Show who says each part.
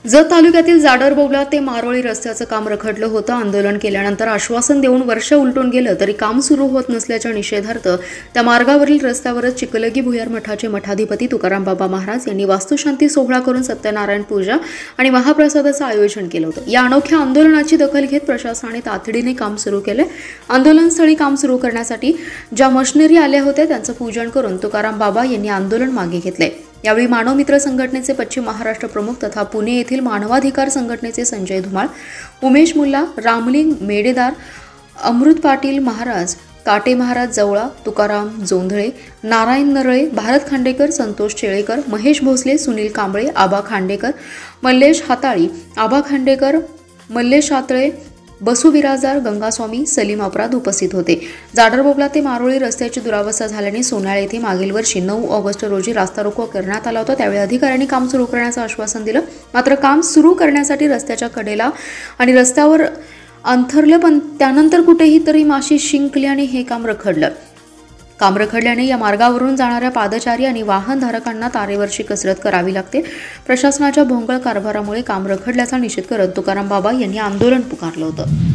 Speaker 1: जत तालुक्यातील जाडरबोगला ते मारोळी रस्त्याचं काम रखडलं होतं। आंदोलन केल्यानंतर आश्वासन देऊन वर्ष उलटून गेलं तरी काम सुरू होत नसल्याच्या निषेधार्थ त्या मार्गावरील रस्त्यावरच चिकलगी भुयार मठाचे मठाधिपती तुकाराम बाबा महाराज यांनी वास्तुशांती सोहळा करून सत्यनारायण पूजा आणि महाप्रसादाचं आयोजन केलं होतं। या अनोख्या आंदोलनाची दखल घेत प्रशासनाने तातडीने काम सुरू केले। आंदोलनस्थळी काम सुरू करण्यासाठी ज्या मशिनरी आल्या होत्या त्यांचं पूजन करून तुकाराम बाबा यांनी आंदोलन मागे घेतले। यावेळी मानव मित्र संघटनेचे पश्चिम महाराष्ट्र प्रमुख तथा पुणे येथील मानवाधिकार संघटनेचे संजय धुमाळ, उमेश मुल्ला, रामलिंग मेडेदार, अमृत पाटील महाराज, काटे महाराज जवळा, तुकाराम जोंधळे, नारायण नरळे, भारत खांडेकर, संतोष चेळेकर, महेश भोसले, सुनील कांबळे, आबा खांडेकर, मल्लेश हाताळी, आबा खांडेकर, मल्लेश हातळे, बसू बिराजदार, गंगास्वामी, सलीम अपराध उपस्थित होते। जाडरबोगला ते मारोळी रस्त्याची दुरावस्था झाल्याने सोनाळे येथे मागील वर्षी 9 ऑगस्ट रोजी रास्ता रोको करण्यात आला होता। त्यावेळी अधिकाऱ्यांनी काम सुरू करण्याचं आश्वासन दिलं, मात्र काम सुरू करण्यासाठी रस्त्याच्या कडेला आणि रस्त्यावर अंथरलं, पण त्यानंतर कुठेही तरी माशी शिंकली आणि हे काम रखडलं। काम रखडल्याने या मार्गावरून जाणाऱ्या पादचारी आणि वाहनधारकांना तारेवरची कसरत करावी लागते। प्रशासनाच्या भोंगळ कारभारामुळे काम रखडल्याचा निषेध करत तुकाराम बाबा यांनी आंदोलन पुकारलं होतं।